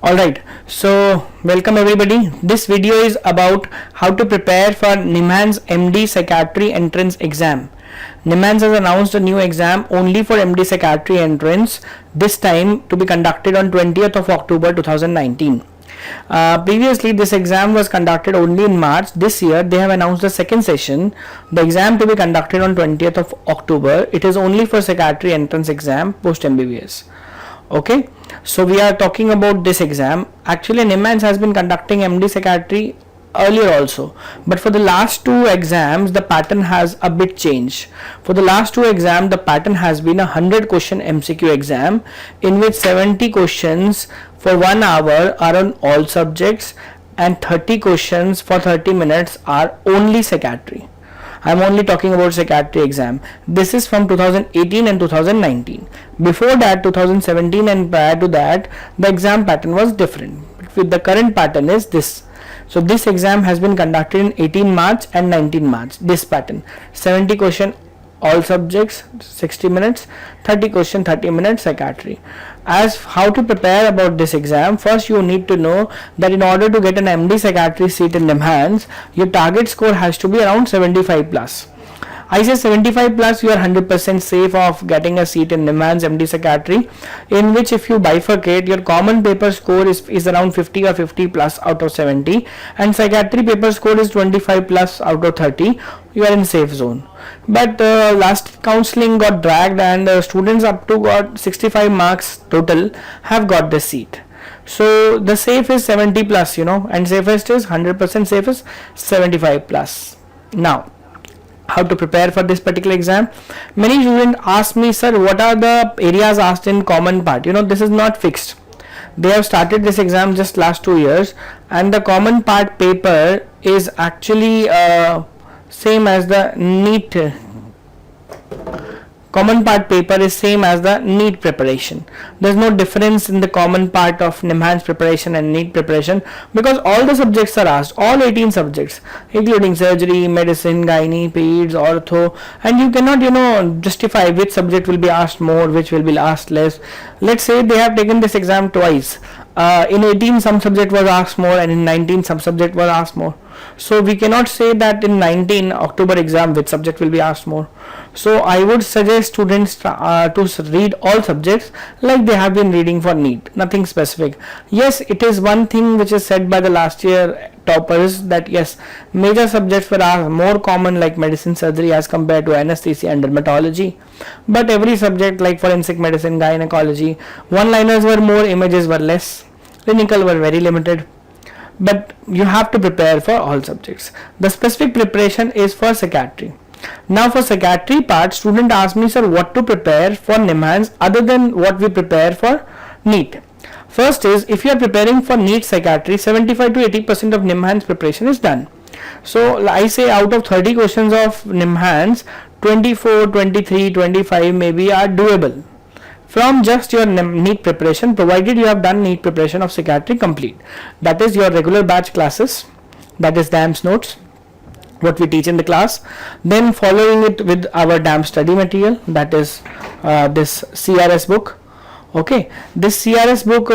Alright, so welcome everybody. This video is about how to prepare for NIMHANS MD Psychiatry entrance exam. NIMHANS has announced a new exam only for MD Psychiatry entrance, this time to be conducted on 20th of October 2019. Previously this exam was conducted only in March. This year they have announced the second session, the exam to be conducted on 20th of October. It is only for psychiatry entrance exam post MBBS. Okay, so we are talking about this exam. Actually NIMHANS has been conducting MD Psychiatry earlier also, but for the last two exams the pattern has a bit changed. For the last two exams the pattern has been a 100 question MCQ exam in which 70 questions for 1 hour are on all subjects and 30 questions for 30 minutes are only psychiatry. I am only talking about psychiatry exam. This is from 2018 and 2019. Before that, 2017 and prior to that, the exam pattern was different. With the current pattern is this. So this exam has been conducted in 18 March and 19 March. This pattern, 70 question all subjects, 60 minutes, 30 question, 30 minutes psychiatry. As how to prepare about this exam, first you need to know that in order to get an MD Psychiatry seat in NIMHANS, your target score has to be around 75 plus. I say 75 plus, you are 100% safe of getting a seat in NIMHANS MD Psychiatry, in which if you bifurcate, your common paper score is around 50 or 50 plus out of 70 and psychiatry paper score is 25 plus out of 30. You are in safe zone. But last counseling got dragged and students up to got 65 marks total have got the seat. So the safe is 70 plus, and safest is 100% safe is 75 plus. Now, how to prepare for this particular exam? Many students ask me, sir, what are the areas asked in common part? This is not fixed. They have started this exam just last 2 years and the common part paper is actually same as the NEET. Common part paper is same as the NEET preparation. There is no difference in the common part of NIMHANS preparation and NEET preparation because all the subjects are asked, all 18 subjects including surgery, medicine, gynae, peds, ortho, and you cannot justify which subject will be asked more, which will be asked less. Let's say they have taken this exam twice. In 18 some subject was asked more and in 19 some subject was asked more. So we cannot say that in 19 October exam which subject will be asked more. So I would suggest students to read all subjects like they have been reading for NEET, nothing specific. Yes, it is one thing which is said by the last year toppers that yes, major subjects were more common like medicine, surgery as compared to anesthesia and dermatology, but every subject like forensic medicine, gynecology, one-liners were more, images were less, clinical were very limited. But you have to prepare for all subjects. The specific preparation is for psychiatry. Now for psychiatry part, student asked me, sir, what to prepare for NIMHANS other than what we prepare for NEET. First is, if you are preparing for NEET psychiatry, 75 to 80% of NIMHANS preparation is done. So I say out of 30 questions of NIMHANS, 24, 23, 25 maybe are doable from just your NEET preparation, provided you have done NEET preparation of psychiatry complete. That is your regular batch classes, that is DAMS notes, what we teach in the class, then following it with our DAMS study material, that is this CRS book. Okay, this CRS book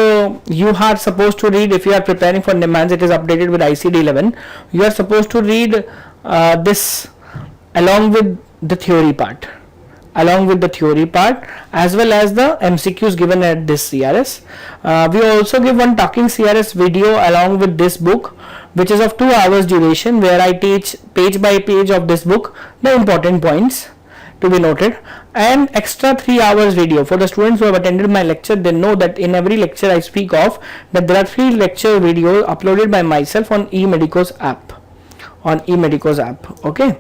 you are supposed to read if you are preparing for NIMHANS. It is updated with ICD-11. You are supposed to read this along with the theory part. As well as the MCQs given at this CRS. We also give one talking CRS video along with this book, which is of 2 hours duration, where I teach page by page of this book the important points to be noted, and extra 3 hours video for the students who have attended my lecture. They know that in every lecture I speak of that there are 3 lecture videos uploaded by myself on eMedicos app. Okay,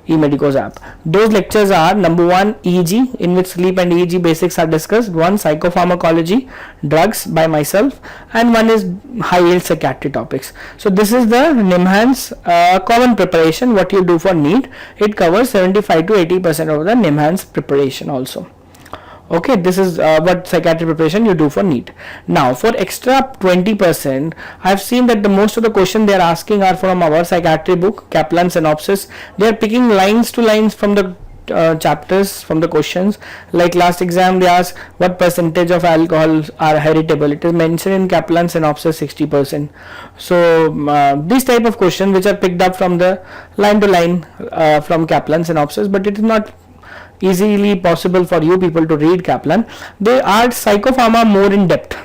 eMedicos app. Those lectures are number 1 EEG, in which sleep and EEG basics are discussed, 1 psychopharmacology, drugs by myself, and 1 is high yield psychiatry topics. So this is the NIMHANS common preparation, what you do for NEET. It covers 75 to 80% of the NIMHANS preparation also. Okay, this is what psychiatry preparation you do for NEET. Now for extra 20%, I have seen that the most of the questions they are asking are from our psychiatry book, Kaplan synopsis. They are picking lines to lines from the chapters from the questions. Like last exam they asked what percentage of alcohols are heritable. It is mentioned in Kaplan synopsis 60%. So these type of questions which are picked up from the line to line from Kaplan synopsis, but it is not easily possible for you people to read Kaplan. They are psychopharma more in depth.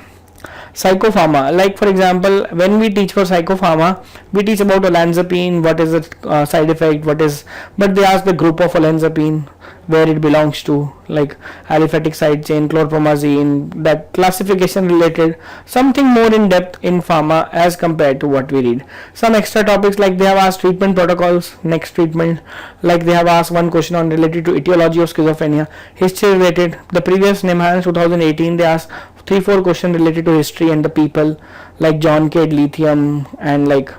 Psychopharma, like for example, when we teach for psychopharma, we teach about olanzapine, what is the side effect, but they ask the group of olanzapine, where it belongs to, like aliphatic side chain, chlorpromazine, that classification related, something more in depth in pharma as compared to what we read. Some extra topics, like they have asked treatment protocols, next treatment, like they have asked one question on related to etiology of schizophrenia, history related. The previous NIMHANS 2018 they asked 3-4 questions related to history and the people, like John Cade Lithium and like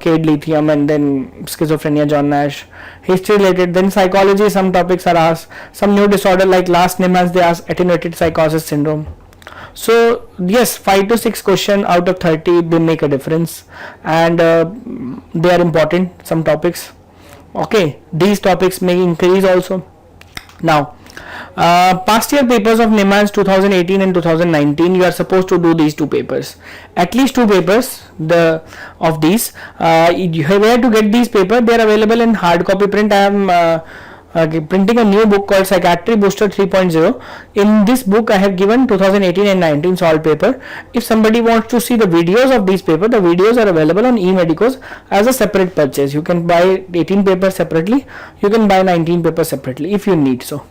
Cade Lithium, and then schizophrenia, John Nash, history related. Then psychology, some topics are asked. Some new disorder, like last NIMHANS they asked attenuated psychosis syndrome. So yes, 5 to 6 questions out of 30 they make a difference, and they are important, some topics. Okay, these topics may increase also. Now past year papers of NIMHANS 2018 and 2019, you are supposed to do these 2 papers, at least 2 papers of these. Where to get these papers? They are available in hard copy print. I am printing a new book called Psychiatry Booster 3.0. In this book I have given 2018 and 19 solved paper. If somebody wants to see the videos of these papers, the videos are available on eMedicos as a separate purchase. You can buy 18 papers separately, you can buy 19 papers separately if you need so.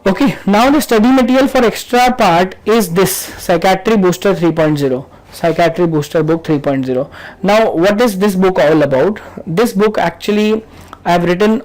Okay, now the study material for extra part is this Psychiatry Booster 3.0, Psychiatry Booster book 3.0. Now what is this book all about? This book actually I have written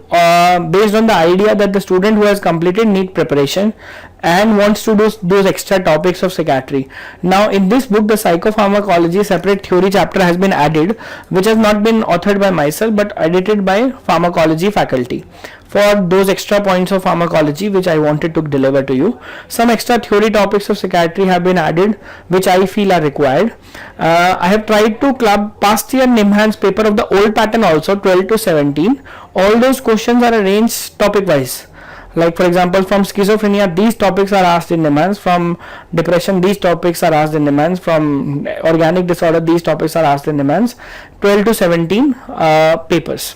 based on the idea that the student who has completed NEET preparation and wants to do those extra topics of psychiatry. Now in this book the psychopharmacology separate theory chapter has been added, which has not been authored by myself but edited by pharmacology faculty for those extra points of pharmacology which I wanted to deliver to you. Some extra theory topics of psychiatry have been added which I feel are required. I have tried to club past year NIMHANS paper of the old pattern also, 12 to 17. All those questions are arranged topic wise. Like for example, from schizophrenia these topics are asked in NIMHANS, from depression these topics are asked in NIMHANS, from organic disorder these topics are asked in NIMHANS. 12 to 17 papers.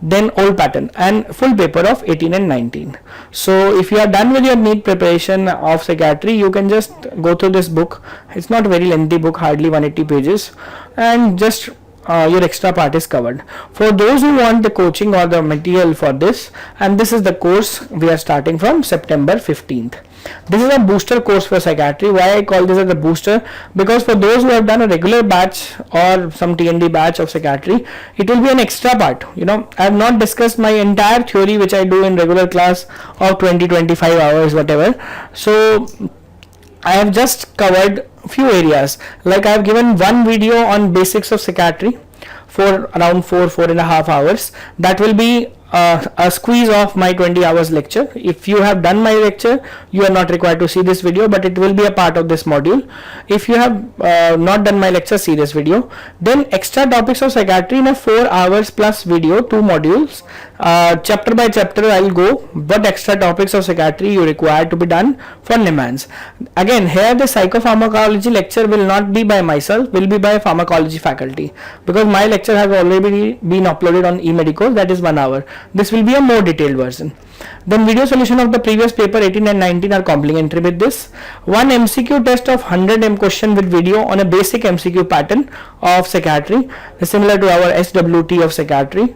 Then old pattern and full paper of 18 and 19. So if you are done with your NEET preparation of psychiatry, you can just go through this book. It's not a very lengthy book, hardly 180 pages, and just your extra part is covered. For those who want the coaching or the material for this, and this is the course we are starting from September 15th. This is a booster course for psychiatry. Why I call this as a booster? Because for those who have done a regular batch or some TND batch of psychiatry, it will be an extra part. You know, I have not discussed my entire theory which I do in regular class of 20-25 hours, whatever. So I have just covered few areas. Like I have given one video on basics of psychiatry for around 4.5 hours. That will be a squeeze of my 20 hours lecture. If you have done my lecture, you are not required to see this video, but it will be a part of this module. If you have not done my lecture, see this video. Then extra topics of psychiatry in a 4 hours plus video, 2 modules. Chapter by chapter I will go what extra topics of psychiatry you require to be done for NIMHANS. Again, here the psychopharmacology lecture will not be by myself, will be by pharmacology faculty, because my lecture has already been uploaded on eMedicos, that is 1 hour. This will be a more detailed version. Then video solution of the previous paper 18 and 19 are complementary with this. One MCQ test of 100 question with video on a basic MCQ pattern of psychiatry, similar to our SWT of psychiatry.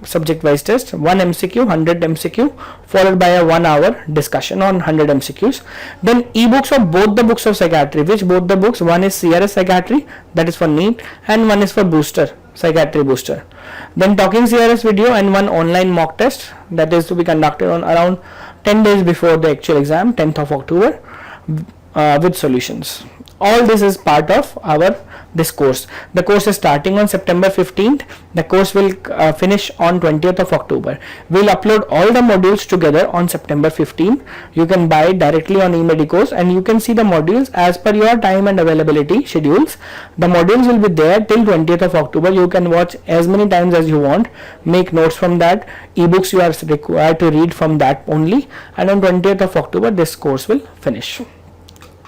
Subject wise test, 1 MCQ, 100 MCQ, followed by a 1 hour discussion on 100 MCQs. Then ebooks of both the books of psychiatry, which both the books, one is CRS psychiatry, that is for NEET, and one is for booster, psychiatry booster. Then talking CRS video and one online mock test that is to be conducted on around 10 days before the actual exam, 10th of October, with solutions. All this is part of our this course. The course is starting on September 15th. The course will finish on 20th of October. We'll upload all the modules together on September 15th. You can buy it directly on eMedicourse and you can see the modules as per your time and availability schedules. The modules will be there till 20th of October. You can watch as many times as you want, make notes from that. Ebooks you are required to read from that only, and on 20th of October this course will finish.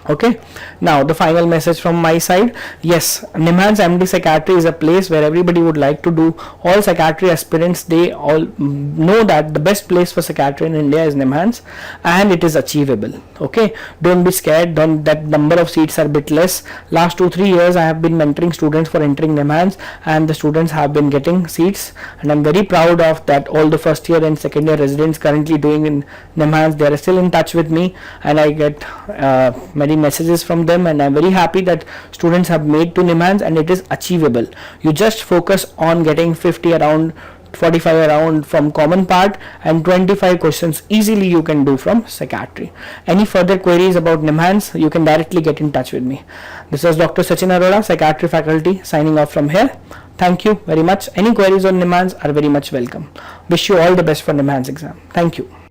Okay, now the final message from my side. Yes, NIMHANS MD Psychiatry is a place where everybody would like to do. All psychiatry aspirants, they all know that the best place for psychiatry in India is NIMHANS, and it is achievable. Okay, don't be scared. Don't, that number of seats are a bit less. Last 2-3 years I have been mentoring students for entering NIMHANS, and the students have been getting seats, and I'm very proud of that. All the first year and second year residents currently doing in NIMHANS, they are still in touch with me, and I get many messages from them, and I'm very happy that students have made to NIMHANS and it is achievable. You just focus on getting 50 around, 45 around from common part, and 25 questions easily you can do from psychiatry. Any further queries about NIMHANS, you can directly get in touch with me. This is Dr. Sachin Arora, psychiatry faculty, signing off from here. Thank you very much. Any queries on NIMHANS are very much welcome. Wish you all the best for NIMHANS exam. Thank you.